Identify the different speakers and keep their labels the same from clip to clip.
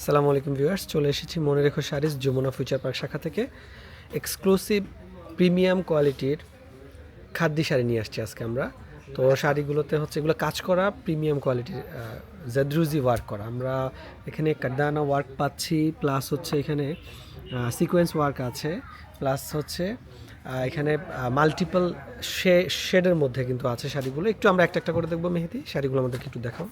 Speaker 1: আসসালামু আলাইকুম ভিউয়ার্স, চলে এসেছি মনে রেখো শাড়িজ যমুনা ফিউচার পার্ক শাখা থেকে এক্সক্লুসিভ প্রিমিয়াম কোয়ালিটির খাদ্যি শাড়ি নিয়ে আসছি আজকে আমরা। তো শাড়িগুলোতে হচ্ছে এগুলো কাজ করা প্রিমিয়াম কোয়ালিটির জাদ্রুজি ওয়ার্ক করা। আমরা এখানে কারদানা ওয়ার্ক পাচ্ছি, প্লাস হচ্ছে এখানে সিকোয়েন্স ওয়ার্ক আছে, প্লাস হচ্ছে এখানে মাল্টিপল শেডের মধ্যে কিন্তু আছে শাড়িগুলো। একটু আমরা একটা একটা করে দেখবো। মেহেদি, শাড়িগুলো আমাদেরকে একটু দেখাও।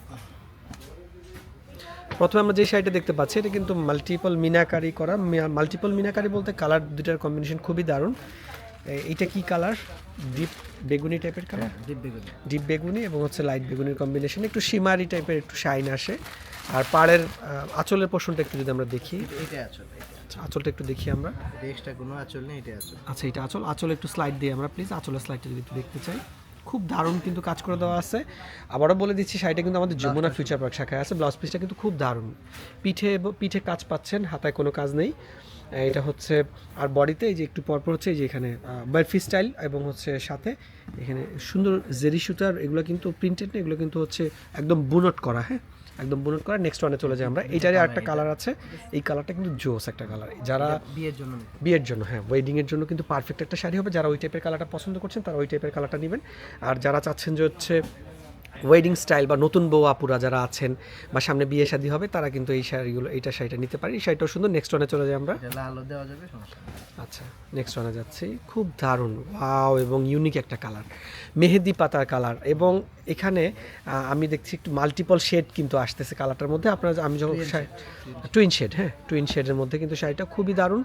Speaker 1: প্রথমে আমরা যে শাড়িটা দেখতে পাচ্ছি এটা কিন্তু মাল্টিপল মিনাকারি করা। মাল্টিপল মিনাকারি বলতে কালার দুটার কম্বিনেশন খুবই দারুণ। এইটা কি কালার? ডিপ বেগুনি টাইপের কালার, ডিপ বেগুনি এবং হচ্ছে লাইট বেগুনির কম্বিনেশন, একটু শিমারি টাইপের, একটু শাইন আসে। আর পাড়ের আঁচলের পোর্শনটা একটু যদি আমরা দেখি, আঁচলটা একটু দেখি আমরা।
Speaker 2: কোনো আঁচল নেই, এটা আঁচল।
Speaker 1: আচ্ছা, এটা আঁচল। আঁচলে একটু স্লাইড দিই আমরা প্লিজ। আঁচলের স্লাইডটা যদি একটু দেখতে চাই, খুব দারুণ কিন্তু কাজ করে দেওয়া আছে। আবারও বলে দিচ্ছি, শাড়িটা কিন্তু আমাদের যমুনা ফিউচার পার্ক শাখায় আছে। ব্লাউজ পিসটা কিন্তু খুব দারুণ, পিঠে কাজ পাচ্ছেন, হাতায় কোনো কাজ নেই। এটা হচ্ছে আর বডিতে এই যে একটু পরপর হচ্ছে এই যে এখানে বারফি স্টাইল এবং হচ্ছে সাথে এখানে সুন্দর জেরি সুতার, এগুলো কিন্তু প্রিন্টেড না, এগুলো কিন্তু হচ্ছে একদম বুনট করা। হ্যাঁ, একদম বুনট করা। নেক্সট ওয়ানে চলে যাই আমরা। এইটারই আরেকটা কালার আছে, এই কালারটা কিন্তু জোস একটা কালার। যারা বিয়ের জন্য, হ্যাঁ ওয়েডিংয়ের জন্য কিন্তু পারফেক্ট একটা শাড়ি হবে। যারা ওই টাইপের কালারটা পছন্দ করছেন তারা ওই টাইপের কালারটা নেবেন। আর যারা চাচ্ছেন যে হচ্ছে ওয়েডিং স্টাইল বা নতুন বউ আপুরা যারা আছেন বা সামনে বিয়ে শাদী হবে, তারা কিন্তু এই শাড়িগুলো, এইটা শাড়িটা নিতে পারি। এই শাড়িটাও সুন্দর। নেক্সট ওয়ানে চলে যাই আমরা।
Speaker 2: লালও দেওয়া যাবে, সমস্যা নেই।
Speaker 1: আচ্ছা, নেক্সট ওয়ানে যাচ্ছি। খুব দারুণ, ওয়াও, এবং ইউনিক একটা কালার, মেহেদি পাতার কালার। এবং এখানে আমি দেখছি একটু মাল্টিপল শেড কিন্তু আসতেছে কালারটার মধ্যে। আপনারা, আমি যখন টুইন শেড, হ্যাঁ টুইন শেডের মধ্যে কিন্তু শাড়িটা খুবই দারুণ।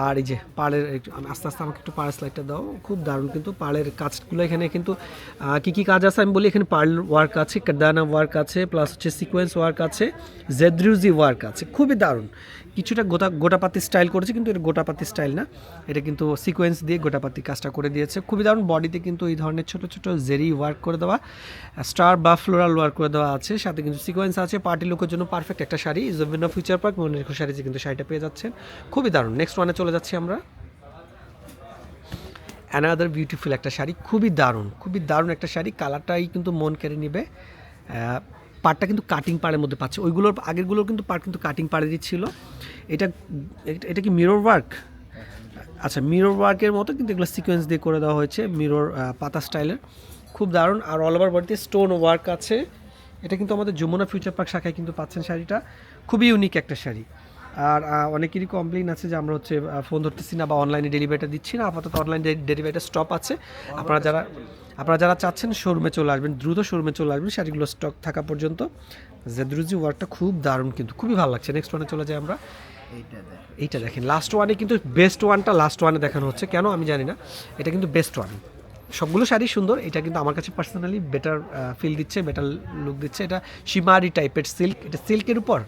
Speaker 1: আর এই যে পাড়ের, একটু আস্তে আস্তে আমাকে একটু পাড়ের স্লাইডটা দাও। খুব দারুণ কিন্তু পাড়ের কাজগুলো এখানে কিন্তু কী কী কাজ আছে আমি বলি। এখানে পার্ল ওয়ার্ক আছে, কারদানা ওয়ার্ক আছে, প্লাস হচ্ছে সিকোয়েন্স ওয়ার্ক আছে, জেদ্রুজি ওয়ার্ক আছে। খুবই দারুণ। কিছুটা গোটাপাতি স্টাইল করেছে, কিন্তু এটা গোটাপাতি স্টাইল না, এটা কিন্তু সিকোয়েন্স দিয়ে গোটাপাতি কাজটা করে দিয়েছে। খুবই দারুণ। বডিতে কিন্তু এই ধরনের ছোটো ছোটো জেরি ওয়ার্ক করে দেওয়া, স্টার বা ফ্লোরাল ওয়ার্ক করে দেওয়া আছে, সাথে কিন্তু সিকোয়েন্স আছে। পার্টি লুকের জন্য পারফেক্ট একটা শাড়ি। যমুনা ফিউচার পার্ক মনে রেখো শাড়িতে কিন্তু শাড়িটা পেয়ে যাচ্ছেন। খুবই দারুণ। নেক্সট ওয়ানে চলে যাচ্ছি আমরা। অ্যানাদার বিউটিফুল একটা শাড়ি, খুবই দারুণ, খুবই দারুণ একটা শাড়ি। কালারটাই কিন্তু মন কেড়ে নেবে। পাড়টা কিন্তু কাটিং পাড়ের মধ্যে পাচ্ছে। ওইগুলোর আগেরগুলোর কিন্তু পাড় কিন্তু কাটিং পাড়েরই ছিল। এটা এটা কি মিরর ওয়ার্ক? আচ্ছা, মিরর ওয়ার্কের মতো কিন্তু এগুলো সিকোয়েন্স দিয়ে করে দেওয়া হয়েছে, মিরর পাতা স্টাইলের। খুব দারুণ। আর অল ওভার বডিতে স্টোন ওয়ার্ক আছে। এটা কিন্তু আমাদের যমুনা ফিউচার পার্ক শাখায় কিন্তু পাচ্ছেন শাড়িটা। খুবই ইউনিক একটা শাড়ি। আর অনেকেরই কমপ্লেইন আছে যে আমরা হচ্ছে ফোন ধরতেছি না বা অনলাইনে ডেলিভারিটা দিচ্ছি না। আপাতত অনলাইন ডেলিভারিটা স্টপ আছে। আপনারা যারা চাচ্ছেন শোরুমে চলে আসবেন, দ্রুত শোরুমে চলে আসবেন শাড়িগুলো স্টক থাকা পর্যন্ত। জেদ্রুজি ওয়ার্কটা খুব দারুণ কিন্তু, খুবই ভালো লাগছে। নেক্সট ওয়ানে চলে যাই আমরা। এইটা দেখেন, লাস্ট ওয়ানে কিন্তু বেস্ট ওয়ানটা লাস্ট ওয়ানে দেখানো হচ্ছে, কেন আমি জানি না। এটা কিন্তু বেস্ট ওয়ান। সবগুলো শাড়ি সুন্দর, এটা কিন্তু আমার কাছে পার্সোনালি বেটার ফিল দিচ্ছে, বেটার লুক দিচ্ছে। এটা শিমারি টাইপের সিল্ক, এটা সিল্কের উপর,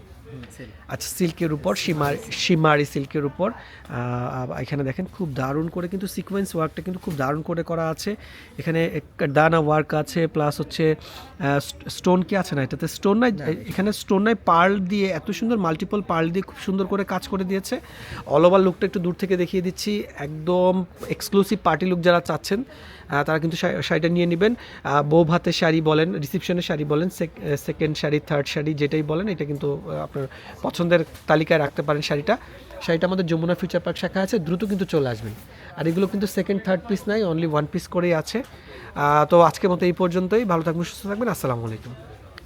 Speaker 1: আচ্ছা সিল্কের উপর, শিমারি সিল্কের উপর। এখানে দেখেন খুব দারুণ করে কিন্তু সিকোয়েন্স ওয়ার্কটা কিন্তু খুব দারুণ করে করা আছে। এখানে দানা ওয়ার্ক আছে, প্লাস হচ্ছে স্টোন কি আছে না, এটাতে স্টোন নাই, এখানে স্টোন নাই, পার্ল দিয়ে এত সুন্দর মাল্টিপল পার্ল দিয়ে খুব সুন্দর করে কাজ করে দিয়েছে। অল ওভার লুকটা একটু দূর থেকে দেখিয়ে দিচ্ছি। একদম এক্সক্লুসিভ পার্টি লুক যারা চাচ্ছেন তারা কিন্তু শাড়িটা নিয়ে নেবেন। বউ ভাতের শাড়ি বলেন, রিসেপশনের শাড়ি বলেন, সেকেন্ড শাড়ি, থার্ড শাড়ি, যেটাই বলেন, এটা কিন্তু আপনার পছন্দের তালিকায় রাখতে পারেন। শাড়িটা আমাদের যমুনা ফিউচার পার্ক শাখা আছে, দ্রুত কিন্তু চলে আসবেন। আর এগুলো কিন্তু সেকেন্ড থার্ড পিস নাই, অনলি ওয়ান পিস করেই আছে। তো আজকের মতো এই পর্যন্তই। ভালো থাকবেন, সুস্থ থাকবেন। আসসালামু আলাইকুম।